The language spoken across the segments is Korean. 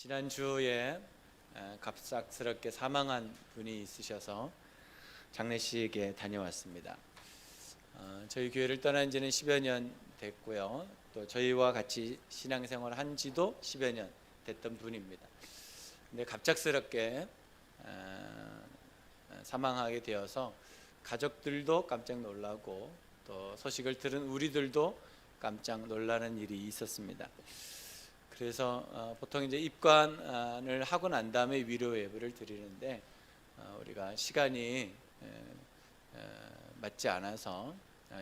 지난주에 갑작스럽게 사망한 분이 있으셔서 장례식에 다녀왔습니다. 저희 교회를 떠난 지는 10여 년 됐고요. 또 저희와 같이 신앙생활을 한 지도 10여 년 됐던 분입니다. 근데 갑작스럽게 사망하게 되어서 가족들도 깜짝 놀라고 또 소식을 들은 우리들도 깜짝 놀라는 일이 있었습니다. 그래서 보통 이제 입관을 하고 난 다음에 위로 예배를 드리는데 우리가 시간이 맞지 않아서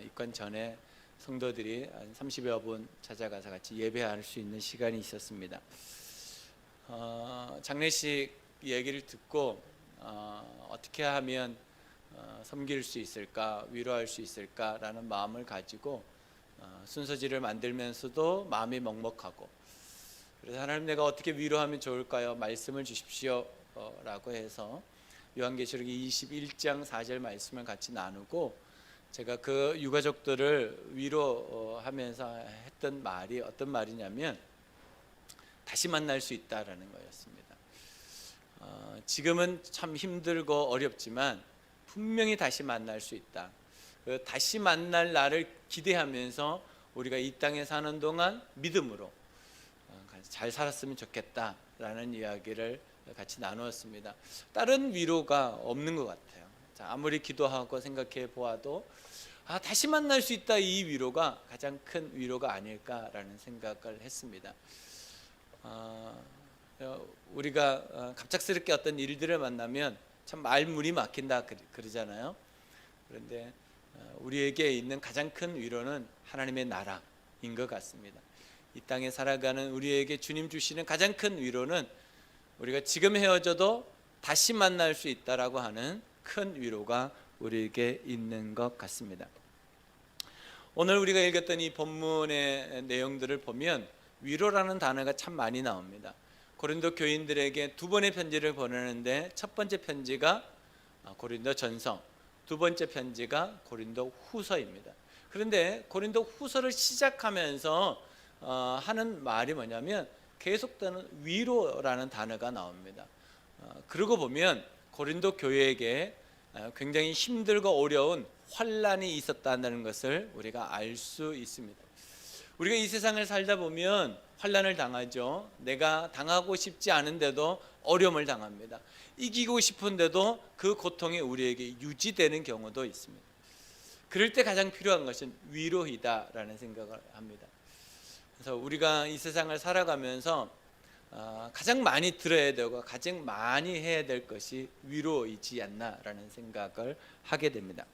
입관 전에 성도들이 한 30여 분 찾아가서 같이 예배할 수 있는 시간이 있었습니다. 장례식 얘기를 듣고 어떻게 하면 섬길 수 있을까, 위로할 수 있을까라는 마음을 가지고 순서지를 만들면서도 마음이 먹먹하고, 그래서 하나님, 내가 어떻게 위로하면 좋을까요? 말씀을 주십시오 라고 해서 요한계시록 21장 4절 말씀을 같이 나누고, 제가 그 유가족들을 위로하면서 했던 말이 어떤 말이냐면 다시 만날 수 있다라는 거였습니다. 지금은 참 힘들고 어렵지만 분명히 다시 만날 수 있다. 그 다시 만날 날을 기대하면서 우리가 이 땅에 사는 동안 믿음으로 잘 살았으면 좋겠다라는 이야기를 같이 나누었습니다. 다른 위로가 없는 것 같아요. 아무리 기도하고 생각해 보아도 다시 만날 수 있다, 이 위로가 가장 큰 위로가 아닐까라는 생각을 했습니다. 우리가 갑작스럽게 어떤 일들을 만나면 참 말문이 막힌다 그러잖아요. 그런데 우리에게 있는 가장 큰 위로는 하나님의 나라인 것 같습니다. 이 땅에 살아가는 우리에게 주님 주시는 가장 큰 위로는 우리가 지금 헤어져도 다시 만날 수 있다라고 하는 큰 위로가 우리에게 있는 것 같습니다. 오늘 우리가 읽었던 이 본문의 내용들을 보면 위로라는 단어가 참 많이 나옵니다. 고린도 교인들에게 두 번의 편지를 보내는데 첫 번째 편지가 고린도 전서, 두 번째 편지가 고린도 후서입니다. 그런데 고린도 후서를 시작하면서 하는 말이 뭐냐면 계속되는 위로라는 단어가 나옵니다. 그러고 보면 고린도 교회에게 굉장히 힘들고 어려운 환난이 있었다는 것을 우리가 알 수 있습니다. 우리가 이 세상을 살다 보면 환난을 당하죠. 내가 당하고 싶지 않은데도 어려움을 당합니다. 이기고 싶은데도 그 고통이 우리에게 유지되는 경우도 있습니다. 그럴 때 가장 필요한 것은 위로이다라는 생각을 합니다. 그래서 우리가 이 세상을 살아가면서 가장 많이 들어야 되고 가장 많이 해야 될 것이 위로이지 않나라는 생각을 하게 됩니다.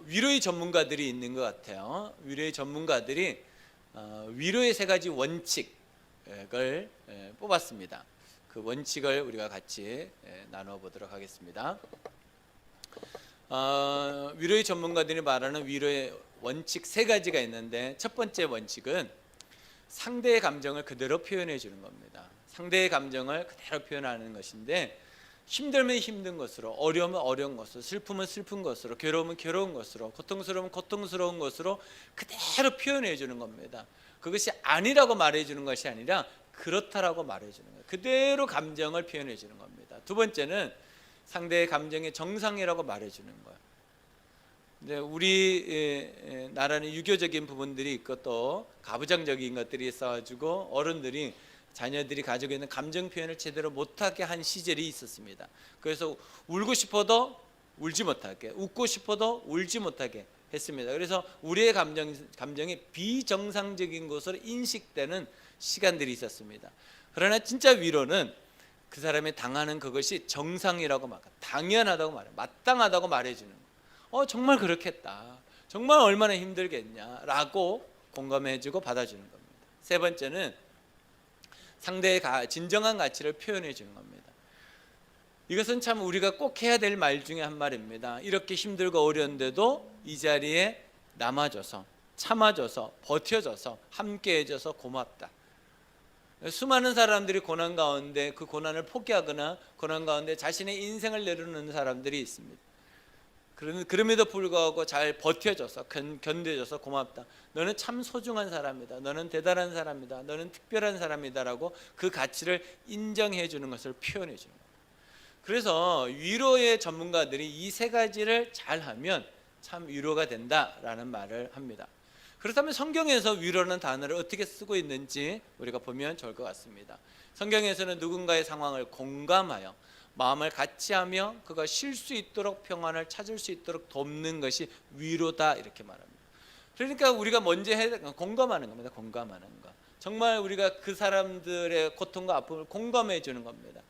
위로의 전문가들이 있는 것 같아요. 위로의 전문가들이 위로의 세 가지 원칙을 뽑았습니다. 그 원칙을 우리가 같이 나눠 보도록 하겠습니다. 위로의 전문가들이 말하는 위로의 원칙 세 가지가 있는데, 첫 번째 원칙은 상대의 감정을 그대로 표현해 주는 겁니다. 상대의 감정을 그대로 표현하는 것인데, 힘들면 힘든 것으로, 어려우면 어려운 것으로, 슬픔은 슬픈 것으로, 괴로우면 괴로운 것으로, 고통스러우면 고통스러운 것으로 그대로 표현해 주는 겁니다. 그것이 아니라고 말해 주는 것이 아니라 그렇다라고 말해 주는 거예요. 그대로 감정을 표현해 주는 겁니다. 두 번째는 상대의 감정의 정상이라고 말해 주는 거예요. 근데 우리 나라는 유교적인 부분들이 있고 또 가부장적인 것들이 있어가지고 어른들이 자녀들이 가지고 있는 감정 표현을 제대로 못하게 한 시절이 있었습니다. 그래서 울고 싶어도 울지 못하게, 웃고 싶어도 울지 못하게 했습니다. 그래서 우리의 감정이 비정상적인 것으로 인식되는 시간들이 있었습니다. 그러나 진짜 위로는 그 사람이 당하는 그것이 정상이라고 말해요. 당연하다고 말해요. 마땅하다고 말해주는 거예요. 정말 그렇겠다, 정말 얼마나 힘들겠냐라고 공감해주고 받아주는 겁니다. 세 번째는 상대의 진정한 가치를 표현해 주는 겁니다. 이것은 참 우리가 꼭 해야 될 말 중에 한 말입니다. 이렇게 힘들고 어려운데도 이 자리에 남아줘서, 참아줘서, 버텨줘서, 함께해줘서 고맙다. 수많은 사람들이 고난 가운데 그 고난을 포기하거나 고난 가운데 자신의 인생을 내려놓는 사람들이 있습니다. 그럼에도 불구하고 잘 버텨줘서 견뎌줘서 고맙다. 너는 참 소중한 사람이다. 너는 대단한 사람이다. 너는 특별한 사람이다라고 그 가치를 인정해 주는 것을 표현해 주는 거예요. 그래서 위로의 전문가들이 이 세 가지를 잘하면 참 위로가 된다라는 말을 합니다. 그렇다면 성경에서 위로라는 단어를 어떻게 쓰고 있는지 우리가 보면 좋을 것 같습니다. 성경에서는 누군가의 상황을 공감하여 마음을 같이하며 그가 쉴 수 있도록 평안을 찾을 수 있도록 돕는 것이 위로다 이렇게 말합니다. 그러니까 우리가 먼저 공감하는 겁니다. 공감하는 거. 정말 우리가 그 사람들의 고통과 아픔을 공감해 주는 겁니다.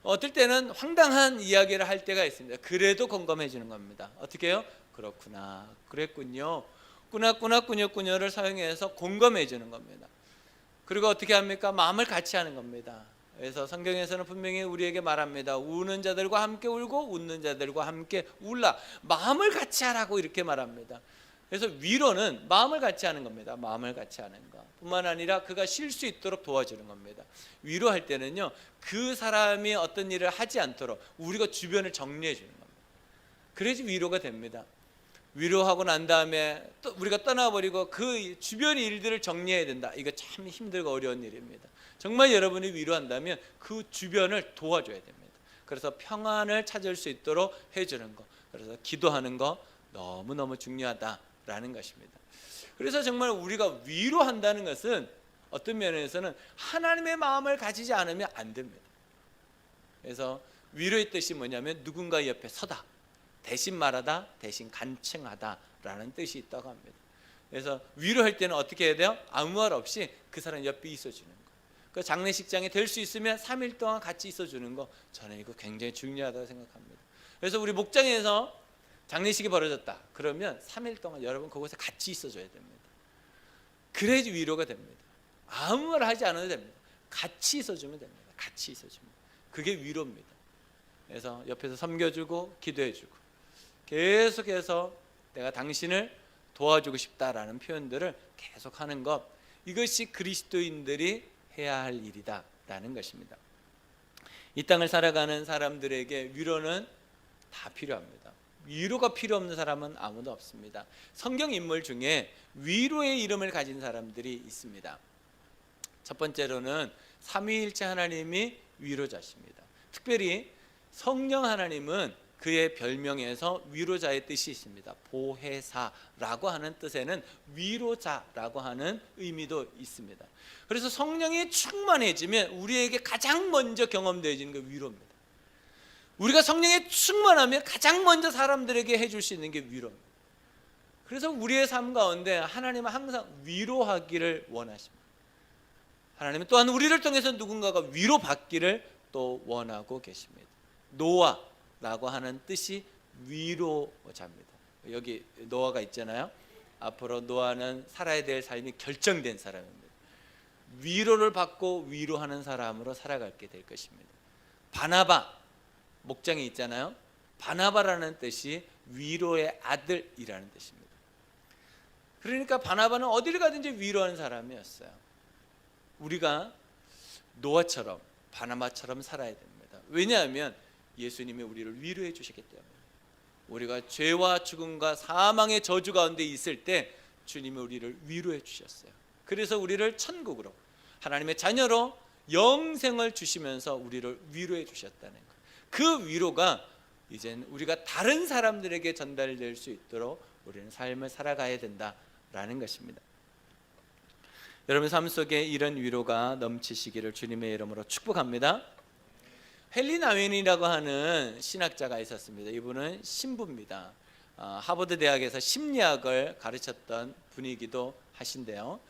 어떨 때는 황당한 이야기를 할 때가 있습니다. 그래도 공감해 주는 겁니다. 어떻게 해요? 그렇구나, 그랬군요, 꾸나꾸나꾸녀꾸녀를 사용해서 공감해 주는 겁니다. 그리고 어떻게 합니까? 마음을 같이 하는 겁니다. 그래서 성경에서는 분명히 우리에게 말합니다. 우는 자들과 함께 울고 웃는 자들과 함께 울라. 마음을 같이 하라고 이렇게 말합니다. 그래서 위로는 마음을 같이 하는 겁니다. 마음을 같이 하는 것 뿐만 아니라 그가 쉴 수 있도록 도와주는 겁니다. 위로할 때는요, 그 사람이 어떤 일을 하지 않도록 우리가 주변을 정리해 주는 겁니다. 그래야지 위로가 됩니다. 위로하고 난 다음에 또 우리가 떠나버리고 그 주변 일들을 정리해야 된다. 이거 참 힘들고 어려운 일입니다. 정말 여러분이 위로한다면 그 주변을 도와줘야 됩니다. 그래서 평안을 찾을 수 있도록 해주는 것, 그래서 기도하는 거 너무너무 중요하다라는 것입니다. 그래서 정말 우리가 위로한다는 것은 어떤 면에서는 하나님의 마음을 가지지 않으면 안 됩니다. 그래서 위로의 뜻이 뭐냐면 누군가 옆에 서다, 대신 말하다, 대신 간청하다라는 뜻이 있다고 합니다. 그래서 위로할 때는 어떻게 해야 돼요? 아무 말 없이 그 사람 옆에 있어주는 거. 그 장례식장에 될 수 있으면 3일 동안 같이 있어주는 거, 저는 이거 굉장히 중요하다고 생각합니다. 그래서 우리 목장에서 장례식이 벌어졌다 그러면 3일 동안 여러분 그곳에 같이 있어줘야 됩니다. 그래야지 위로가 됩니다. 아무 말 하지 않아도 됩니다. 같이 있어주면 됩니다. 같이 있어주면 그게 위로입니다. 그래서 옆에서 섬겨주고 기도해주고 계속해서 내가 당신을 도와주고 싶다라는 표현들을 계속하는 것, 이것이 그리스도인들이 해야 할 일이다라는 것입니다. 이 땅을 살아가는 사람들에게 위로는 다 필요합니다. 위로가 필요 없는 사람은 아무도 없습니다. 성경 인물 중에 위로의 이름을 가진 사람들이 있습니다. 첫 번째로는 삼위일체 하나님이 위로자십니다. 특별히 성령 하나님은 그의 별명에서 위로자의 뜻이 있습니다. 보혜사라고 하는 뜻에는 위로자라고 하는 의미도 있습니다. 그래서 성령이 충만해지면 우리에게 가장 먼저 경험되어지는 게 위로입니다. 우리가 성령에 충만하면 가장 먼저 사람들에게 해줄 수 있는 게 위로입니다. 그래서 우리의 삶 가운데 하나님은 항상 위로하기를 원하십니다. 하나님은 또한 우리를 통해서 누군가가 위로받기를 또 원하고 계십니다. 노아라고 하는 뜻이 위로자입니다. 여기 노아가 있잖아요. 앞으로 노아는 살아야 될 삶이 결정된 사람입니다. 위로를 받고 위로하는 사람으로 살아가게 될 것입니다. 바나바, 목장에 있잖아요. 바나바라는 뜻이 위로의 아들이라는 뜻입니다. 그러니까 바나바는 어디를 가든지 위로하는 사람이었어요. 우리가 노아처럼 바나바처럼 살아야 됩니다. 왜냐하면 예수님이 우리를 위로해 주셨기 때문에. 우리가 죄와 죽음과 사망의 저주 가운데 있을 때 주님이 우리를 위로해 주셨어요. 그래서 우리를 천국으로, 하나님의 자녀로 영생을 주시면서 우리를 위로해 주셨다는 것. 그 위로가 이제는 우리가 다른 사람들에게 전달될 수 있도록 우리는 삶을 살아가야 된다라는 것입니다. 여러분 삶 속에 이런 위로가 넘치시기를 주님의 이름으로 축복합니다. 헨리 나윈이라고 하는 신학자가 있었습니다. 이분은 신부입니다. 하버드 대학에서 심리학을 가르쳤던 분이기도 하신데요.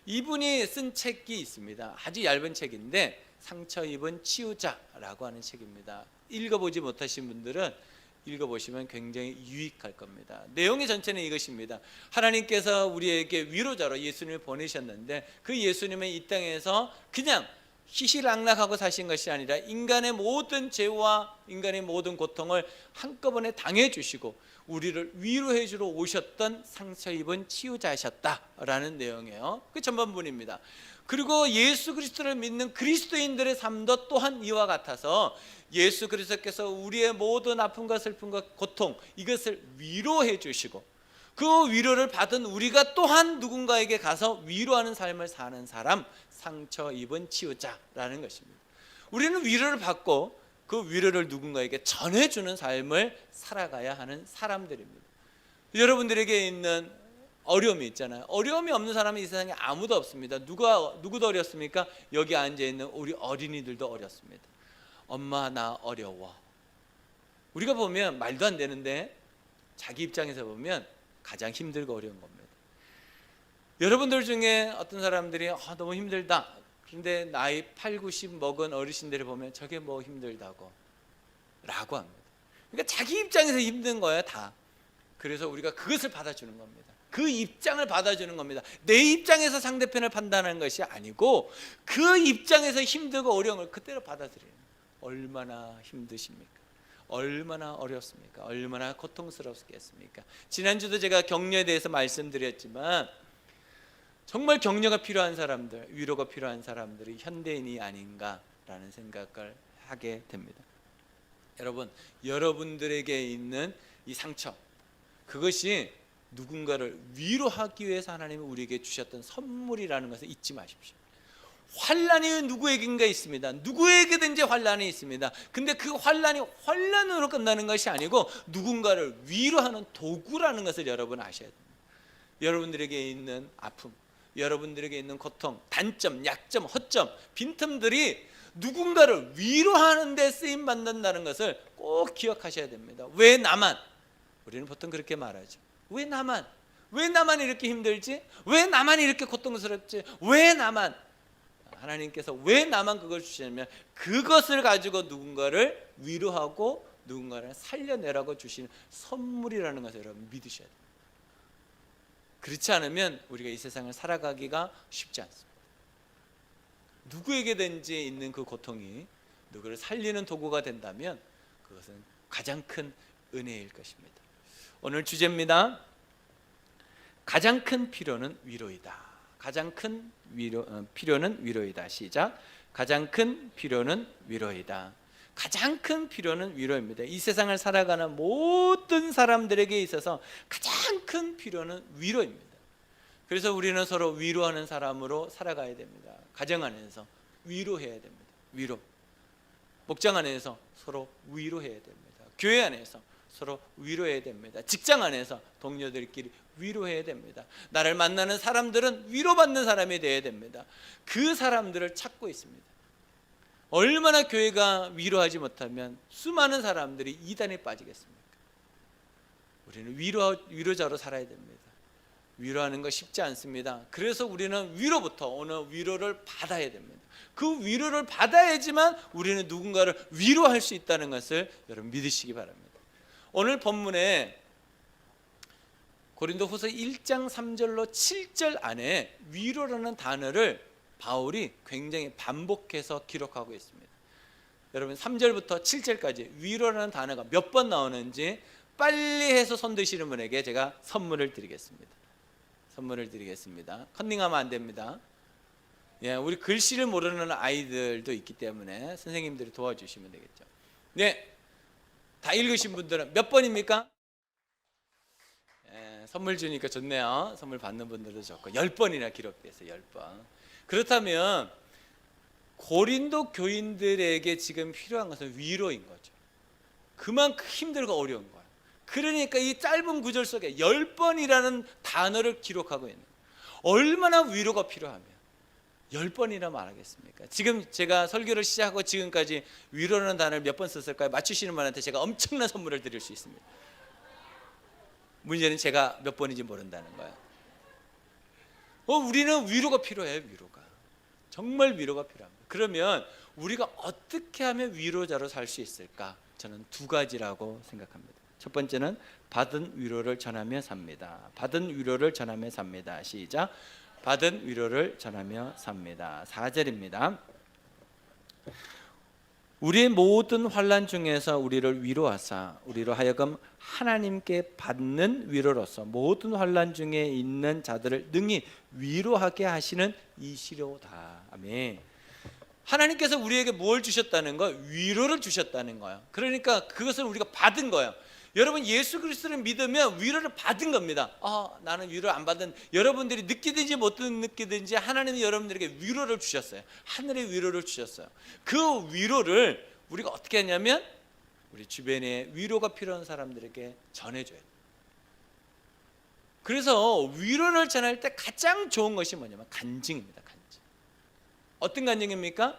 이분이 쓴 책이 있습니다. 아주 얇은 책인데 상처 입은 치유자라고 하는 책입니다. 읽어보지 못하신 분들은 읽어보시면 굉장히 유익할 겁니다. 내용의 전체는 이것입니다. 하나님께서 우리에게 위로자로 예수님을 보내셨는데 그 예수님은 이 땅에서 그냥 희희락락하고 사신 것이 아니라 인간의 모든 죄와 인간의 모든 고통을 한꺼번에 당해주시고 우리를 위로해 주러 오셨던 상처 입은 치유자셨다라는 내용이에요. 그 전반부입니다. 그리고 예수 그리스도를 믿는 그리스도인들의 삶도 또한 이와 같아서 예수 그리스도께서 우리의 모든 아픔과 슬픔과 고통 이것을 위로해 주시고 그 위로를 받은 우리가 또한 누군가에게 가서 위로하는 삶을 사는 사람, 상처 입은 치유자라는 것입니다. 우리는 위로를 받고 그 위로를 누군가에게 전해주는 삶을 살아가야 하는 사람들입니다. 여러분들에게 있는 어려움이 있잖아요. 어려움이 없는 사람이 이 세상에 아무도 없습니다. 누구도 어렵습니까? 여기 앉아있는 우리 어린이들도 어렵습니다. 엄마 나 어려워. 우리가 보면 말도 안 되는데 자기 입장에서 보면 가장 힘들고 어려운 겁니다. 여러분들 중에 어떤 사람들이 너무 힘들다. 그런데 나이 8, 90 먹은 어르신들을 보면 저게 뭐 힘들다고 라고 합니다. 그러니까 자기 입장에서 힘든 거예요 다. 그래서 우리가 그것을 받아주는 겁니다. 그 입장을 받아주는 겁니다. 내 입장에서 상대편을 판단하는 것이 아니고 그 입장에서 힘들고 어려운 걸 그대로 받아들이는 거예요. 얼마나 힘드십니까? 얼마나 어렵습니까? 얼마나 고통스럽겠습니까? 지난주도 제가 격려에 대해서 말씀드렸지만 정말 격려가 필요한 사람들, 위로가 필요한 사람들이 현대인이 아닌가라는 생각을 하게 됩니다. 여러분, 여러분들에게 있는 이 상처, 그것이 누군가를 위로하기 위해서 하나님이 우리에게 주셨던 선물이라는 것을 잊지 마십시오. 환난이 누구에게인가 있습니다. 누구에게든지 환난이 있습니다. 근데 그 환난이 환난으로 끝나는 것이 아니고 누군가를 위로하는 도구라는 것을 여러분 아셔야 됩니다. 여러분들에게 있는 아픔, 여러분들에게 있는 고통, 단점, 약점, 허점, 빈틈들이 누군가를 위로하는 데 쓰임 받는다는 것을 꼭 기억하셔야 됩니다. 왜 나만? 우리는 보통 그렇게 말하죠. 왜 나만? 왜 나만 이렇게 힘들지? 왜 나만 이렇게 고통스럽지? 왜 나만? 하나님께서 왜 나만 그걸 주시냐면 그것을 가지고 누군가를 위로하고 누군가를 살려내라고 주시는 선물이라는 것을 여러분 믿으셔야 됩니다. 그렇지 않으면 우리가 이 세상을 살아가기가 쉽지 않습니다. 누구에게든지 있는 그 고통이 누구를 살리는 도구가 된다면 그것은 가장 큰 은혜일 것입니다. 오늘 주제입니다. 가장 큰 필요는 위로이다. 가장 큰 필요는 위로이다. 시작. 가장 큰 필요는 위로이다. 가장 큰 필요는 위로입니다. 이 세상을 살아가는 모든 사람들에게 있어서 가장 큰 필요는 위로입니다. 그래서 우리는 서로 위로하는 사람으로 살아가야 됩니다. 가정 안에서 위로해야 됩니다. 위로. 목장 안에서 서로 위로해야 됩니다. 교회 안에서 서로 위로해야 됩니다. 직장 안에서 동료들끼리 위로해야 됩니다. 나를 만나는 사람들은 위로받는 사람이 되어야 됩니다. 그 사람들을 찾고 있습니다. 얼마나 교회가 위로하지 못하면 수많은 사람들이 이단에 빠지겠습니까? 우리는 위로자로 살아야 됩니다. 위로하는 거 쉽지 않습니다. 그래서 우리는 위로부터 오늘 위로를 받아야 됩니다. 그 위로를 받아야지만 우리는 누군가를 위로할 수 있다는 것을 여러분 믿으시기 바랍니다. 오늘 본문에 고린도후서 1장 3절로 7절 안에 위로라는 단어를 바울이 굉장히 반복해서 기록하고 있습니다. 여러분 3절부터 7절까지 위로라는 단어가 몇 번 나오는지 빨리 해서 손 드시는 분에게 제가 선물을 드리겠습니다. 컨닝하면 안 됩니다. 예, 우리 글씨를 모르는 아이들도 있기 때문에 선생님들이 도와주시면 되겠죠. 네, 다 읽으신 분들은 몇 번입니까? 예, 선물 주니까 좋네요. 선물 받는 분들도 좋고 10번이나 기록됐어요. 10번. 그렇다면 고린도 교인들에게 지금 필요한 것은 위로인 거죠. 그만큼 힘들고 어려운 거예요. 그러니까 이 짧은 구절 속에 10번이라는 단어를 기록하고 있는 거예요. 얼마나 위로가 필요하면 10번이나 말하겠습니까? 지금 제가 설교를 시작하고 지금까지 위로라는 단어를 몇 번 썼을까요? 맞추시는 분한테 제가 엄청난 선물을 드릴 수 있습니다. 문제는 제가 몇 번인지 모른다는 거예요. 우리는 위로가 필요해요. 위로가 정말 위로가 필요합니다. 그러면 우리가 어떻게 하면 위로자로 살 수 있을까? 저는 두 가지라고 생각합니다. 첫 번째는 받은 위로를 전하며 삽니다. 받은 위로를 전하며 삽니다. 시작. 받은 위로를 전하며 삽니다. 4절입니다. 우리의 모든 환난 중에서 우리를 위로하사 우리로 하여금 하나님께 받는 위로로서 모든 환난 중에 있는 자들을 능히 위로하게 하시는 이시로다. 아멘. 하나님께서 우리에게 뭘 주셨다는 거? 위로를 주셨다는 거예요. 그러니까 그것을 우리가 받은 거예요. 여러분, 예수 그리스도를 믿으면 위로를 받은 겁니다. 나는 위로를 안 받은, 여러분들이 느끼든지 못 느끼든지 하나님이 여러분들에게 위로를 주셨어요. 하늘의 위로를 주셨어요. 그 위로를 우리가 어떻게 하냐면 우리 주변에 위로가 필요한 사람들에게 전해줘야 돼요. 그래서 위로를 전할 때 가장 좋은 것이 뭐냐면 간증입니다. 간증. 어떤 간증입니까?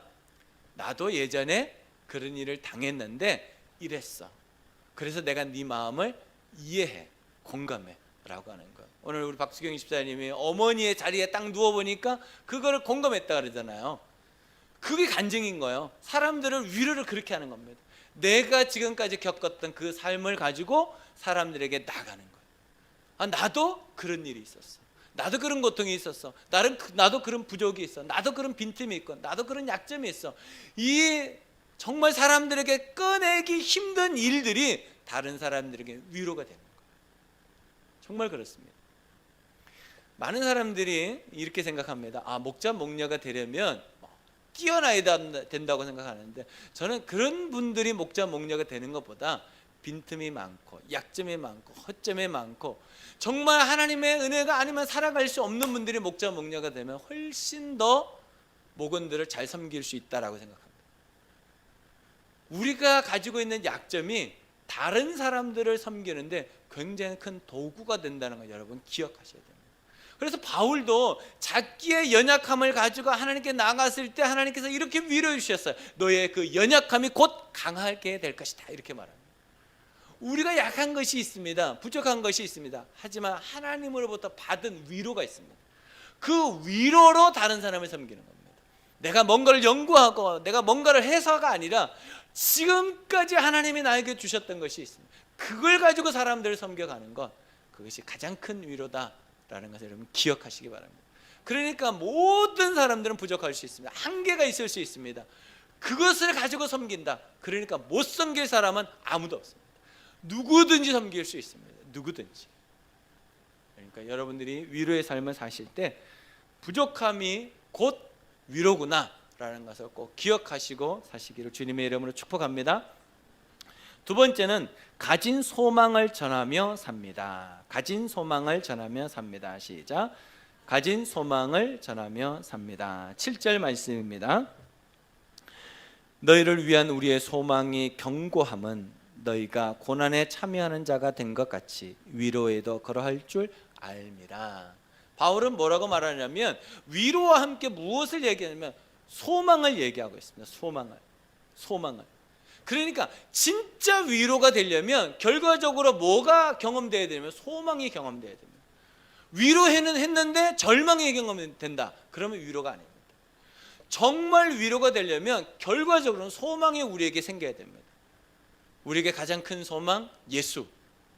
나도 예전에 그런 일을 당했는데 이랬어. 그래서 내가 네 마음을 이해해, 공감해 라고 하는 거예요. 오늘 우리 박수경 집사님이 어머니의 자리에 딱 누워보니까 그거를 공감했다 그러잖아요. 그게 간증인 거예요. 사람들을 위로를 그렇게 하는 겁니다. 내가 지금까지 겪었던 그 삶을 가지고 사람들에게 나가는 거예요. 나도 그런 일이 있었어. 나도 그런 고통이 있었어. 나도 그런 부족이 있어. 나도 그런 빈틈이 있고 나도 그런 약점이 있어. 이 정말 사람들에게 꺼내기 힘든 일들이 다른 사람들에게 위로가 되는 거예요. 정말 그렇습니다. 많은 사람들이 이렇게 생각합니다. 목자 목녀가 되려면 뛰어나야 된다고 생각하는데, 저는 그런 분들이 목자 목녀가 되는 것보다 빈틈이 많고 약점이 많고 허점이 많고 정말 하나님의 은혜가 아니면 살아갈 수 없는 분들이 목자 목녀가 되면 훨씬 더 목원들을 잘 섬길 수 있다라고 생각합니다. 우리가 가지고 있는 약점이 다른 사람들을 섬기는데 굉장히 큰 도구가 된다는 걸 여러분 기억하셔야 됩니다. 그래서 바울도 자기의 연약함을 가지고 하나님께 나갔을 때 하나님께서 이렇게 위로해 주셨어요. 너의 그 연약함이 곧 강하게 될 것이다, 이렇게 말합니다. 우리가 약한 것이 있습니다. 부족한 것이 있습니다. 하지만 하나님으로부터 받은 위로가 있습니다. 그 위로로 다른 사람을 섬기는 겁니다. 내가 뭔가를 연구하고 내가 뭔가를 해서가 아니라 지금까지 하나님이 나에게 주셨던 것이 있습니다. 그걸 가지고 사람들을 섬겨가는 것, 그것이 가장 큰 위로다라는 것을 여러분 기억하시기 바랍니다. 그러니까 모든 사람들은 부족할 수 있습니다. 한계가 있을 수 있습니다. 그것을 가지고 섬긴다. 그러니까 못 섬길 사람은 아무도 없습니다. 누구든지 섬길 수 있습니다. 누구든지. 그러니까 여러분들이 위로의 삶을 사실 때 부족함이 곧 위로구나 라는 것을 꼭 기억하시고 사시기를 주님의 이름으로 축복합니다. 두 번째는 가진 소망을 전하며 삽니다. 가진 소망을 전하며 삽니다. 시작. 가진 소망을 전하며 삽니다. 7절 말씀입니다. 너희를 위한 우리의 소망이 견고함은 너희가 고난에 참여하는 자가 된 것 같이 위로에도 그러할 줄 알미라. 바울은 뭐라고 말하냐면 위로와 함께 무엇을 얘기하냐면 소망을 얘기하고 있습니다. 소망을. 그러니까 진짜 위로가 되려면 결과적으로 뭐가 경험돼야 되냐면 소망이 경험돼야 됩니다. 위로는 했는데 절망이 경험된다. 그러면 위로가 아닙니다. 정말 위로가 되려면 결과적으로는 소망이 우리에게 생겨야 됩니다. 우리에게 가장 큰 소망 예수.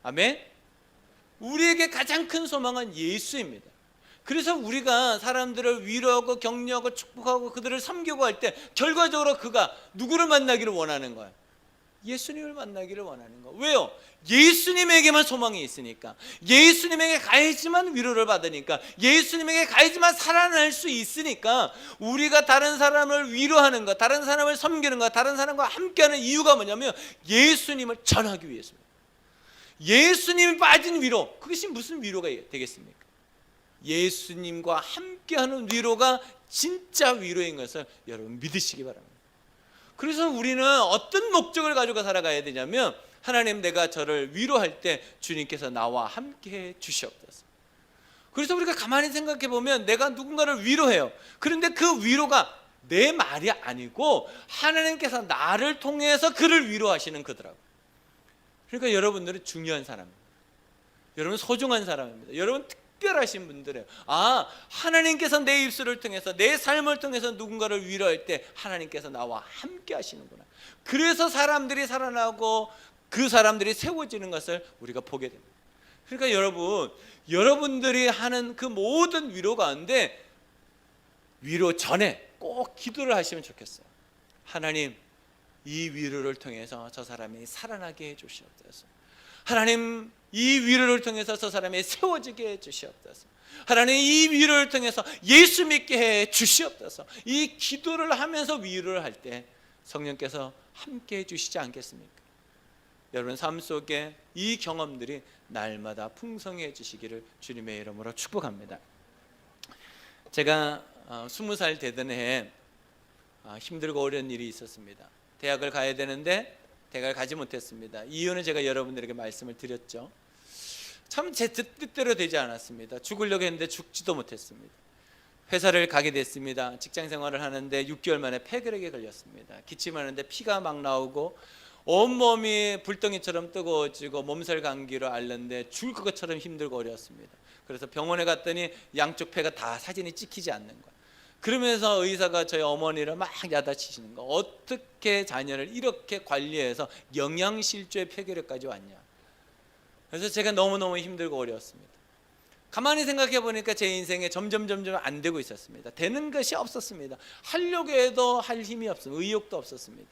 아멘. 우리에게 가장 큰 소망은 예수입니다. 그래서 우리가 사람들을 위로하고 격려하고 축복하고 그들을 섬기고 할 때 결과적으로 그가 누구를 만나기를 원하는 거예요? 예수님을 만나기를 원하는 거예요. 왜요? 예수님에게만 소망이 있으니까, 예수님에게 가야지만 위로를 받으니까, 예수님에게 가야지만 살아날 수 있으니까 우리가 다른 사람을 위로하는 것, 다른 사람을 섬기는 것, 다른 사람과 함께하는 이유가 뭐냐면 예수님을 전하기 위해서입니다. 예수님이 빠진 위로, 그것이 무슨 위로가 되겠습니까? 예수님과 함께하는 위로가 진짜 위로인 것을 여러분 믿으시기 바랍니다. 그래서 우리는 어떤 목적을 가지고 살아가야 되냐면 하나님, 내가 저를 위로할 때 주님께서 나와 함께해 주시옵소서. 그래서 우리가 가만히 생각해 보면 내가 누군가를 위로해요. 그런데 그 위로가 내 말이 아니고 하나님께서 나를 통해서 그를 위로하시는 거더라고요. 그러니까 여러분들은 중요한 사람입니다. 여러분 소중한 사람입니다. 여러분 특별하신 분들이에요. 하나님께서 내 입술을 통해서 내 삶을 통해서 누군가를 위로할 때 하나님께서 나와 함께 하시는구나. 그래서 사람들이 살아나고 그 사람들이 세워지는 것을 우리가 보게 됩니다. 그러니까 여러분들이 하는 그 모든 위로 가운데 위로 전에 꼭 기도를 하시면 좋겠어요. 하나님, 이 위로를 통해서 저 사람이 살아나게 해주시옵소서. 하나님, 이 위로를 통해서 저 사람이 세워지게 해주시옵소서. 하나님, 이 위로를 통해서 예수 믿게 해 주시옵소서. 이 기도를 하면서 위로를 할 때 성령께서 함께 해주시지 않겠습니까? 여러분 삶 속에 이 경험들이 날마다 풍성해지시기를 주님의 이름으로 축복합니다. 제가 20살 되던 해에 힘들고 어려운 일이 있었습니다. 대학을 가야 되는데 대학을 가지 못했습니다. 이유는 제가 여러분들에게 말씀을 드렸죠. 참 제 뜻대로 되지 않았습니다. 죽으려고 했는데 죽지도 못했습니다. 회사를 가게 됐습니다. 직장 생활을 하는데 6개월 만에 폐결핵에 걸렸습니다. 기침하는데 피가 막 나오고 온몸이 불덩이처럼 뜨거워지고 몸살 감기로 앓는데 죽을 것처럼 힘들고 어려웠습니다. 그래서 병원에 갔더니 양쪽 폐가 다 사진이 찍히지 않는 거예요. 그러면서 의사가 저희 어머니를 막 야단치시는 거, 어떻게 자녀를 이렇게 관리해서 영양실조의 폐결핵까지 왔냐. 그래서 제가 너무너무 힘들고 어려웠습니다. 가만히 생각해 보니까 제 인생에 점점 안 되고 있었습니다. 되는 것이 없었습니다. 하려고 해도 할 힘이 없습니다. 의욕도 없었습니다.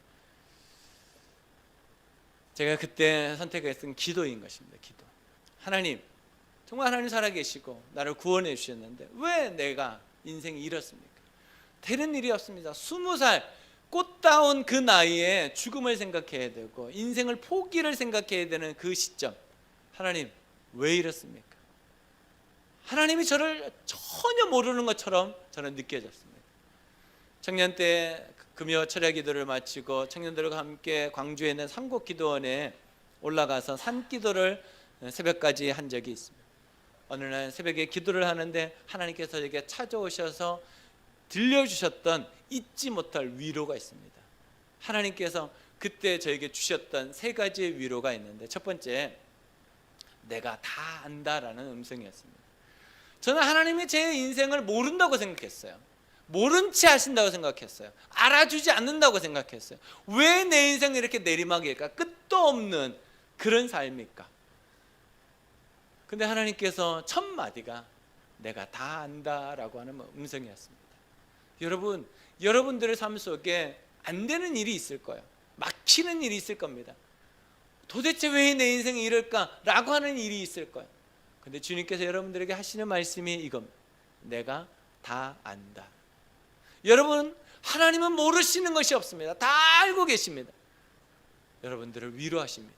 제가 그때 선택했던 기도인 것입니다. 기도. 하나님, 정말 하나님 살아계시고 나를 구원해 주셨는데 왜 내가 인생이 이렇습니까? 되는 일이 없습니다. 20살 꽃다운 그 나이에 죽음을 생각해야 되고 인생을 포기를 생각해야 되는 그 시점, 하나님 왜 이렇습니까? 하나님이 저를 전혀 모르는 것처럼 저는 느껴졌습니다. 청년 때 금요 철야 기도를 마치고 청년들과 함께 광주에 있는 삼곡기도원에 올라가서 산기도를 새벽까지 한 적이 있습니다. 어느 날 새벽에 기도를 하는데 하나님께서 저에게 찾아오셔서 들려주셨던 잊지 못할 위로가 있습니다. 하나님께서 그때 저에게 주셨던 3가지의 위로가 있는데, 첫 번째, 내가 다 안다라는 음성이었습니다. 저는 하나님이 제 인생을 모른다고 생각했어요. 모른 채 하신다고 생각했어요. 알아주지 않는다고 생각했어요. 왜 내 인생이 이렇게 내리막일까? 끝도 없는 그런 삶일까? 근데 하나님께서 첫 마디가 내가 다 안다라고 하는 음성이었습니다. 여러분, 여러분들의 삶 속에 안 되는 일이 있을 거예요. 막히는 일이 있을 겁니다. 도대체 왜 내 인생이 이럴까라고 하는 일이 있을 거예요. 근데 주님께서 여러분들에게 하시는 말씀이 이겁니다. 내가 다 안다. 여러분, 하나님은 모르시는 것이 없습니다. 다 알고 계십니다. 여러분들을 위로하십니다.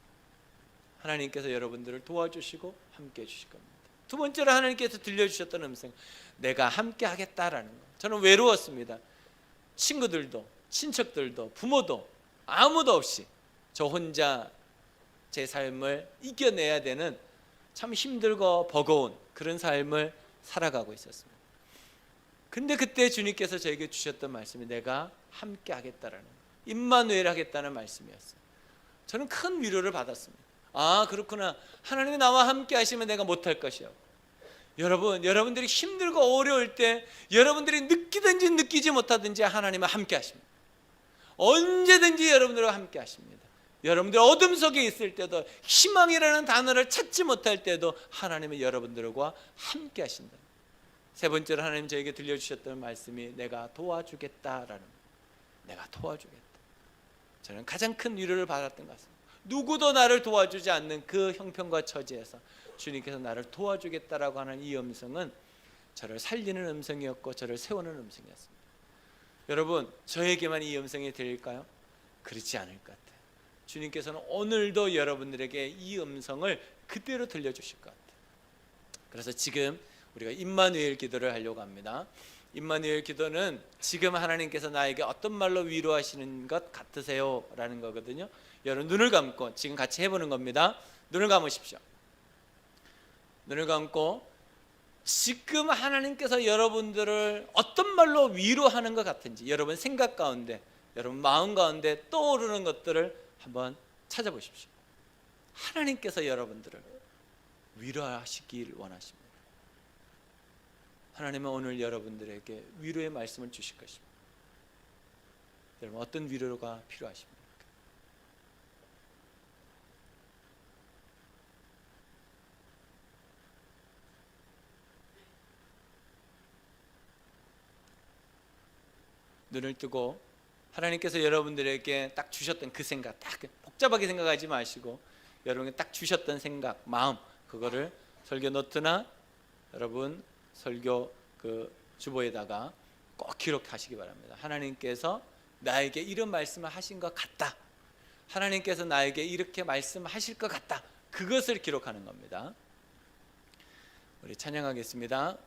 하나님께서 여러분들을 도와주시고 함께 해주실 겁니다. 두 번째로 하나님께서 들려주셨던 음성, 내가 함께 하겠다라는 것. 저는 외로웠습니다. 친구들도 친척들도 부모도 아무도 없이 저 혼자 제 삶을 이겨내야 되는 참 힘들고 버거운 그런 삶을 살아가고 있었습니다. 근데 그때 주님께서 저에게 주셨던 말씀이 내가 함께 하겠다라는 거예요. 임마누엘 하겠다는 말씀이었어요. 저는 큰 위로를 받았습니다. 아, 그렇구나. 하나님이 나와 함께 하시면 내가 못할 것이요. 여러분들이 힘들고 어려울 때 여러분들이 느끼든지 느끼지 못하든지 하나님은 함께 하십니다. 언제든지 여러분들과 함께 하십니다. 여러분들 어둠 속에 있을 때도, 희망이라는 단어를 찾지 못할 때도 하나님은 여러분들과 함께 하신다. 세 번째로 하나님 저에게 들려주셨던 말씀이 내가 도와주겠다라는 거예요. 내가 도와주겠다. 저는 가장 큰 위로를 받았던 것 같습니다. 누구도 나를 도와주지 않는 그 형편과 처지에서 주님께서 나를 도와주겠다라고 하는 이 음성은 저를 살리는 음성이었고 저를 세우는 음성이었습니다. 여러분, 저에게만 이 음성이 들릴까요? 그렇지 않을 것 같아요. 주님께서는 오늘도 여러분들에게 이 음성을 그대로 들려주실 것 같아요. 그래서 지금 우리가 임마누엘 기도를 하려고 합니다. 임마누엘 기도는 지금 하나님께서 나에게 어떤 말로 위로하시는 것 같으세요? 라는 거거든요. 여러분 눈을 감고 지금 같이 해보는 겁니다. 눈을 감으십시오. 눈을 감고 지금 하나님께서 여러분들을 어떤 말로 위로하는 것 같은지 여러분 생각 가운데, 여러분 마음 가운데 떠오르는 것들을 한번 찾아보십시오. 하나님께서 여러분들을 위로하시길 원하십니다. 하나님은 오늘 여러분들에게 위로의 말씀을 주실 것입니다. 여러분 어떤 위로가 필요하십니까? 눈을 뜨고 하나님께서 여러분들에게 딱 주셨던 그 생각, 딱 복잡하게 생각하지 마시고 여러분이 딱 주셨던 생각, 마음, 그거를 설교 노트나 여러분 설교 그 주보에다가 꼭 기록하시기 바랍니다. 하나님께서 나에게 이런 말씀을 하신 것 같다, 하나님께서 나에게 이렇게 말씀하실 것 같다, 그것을 기록하는 겁니다. 우리 찬양하겠습니다.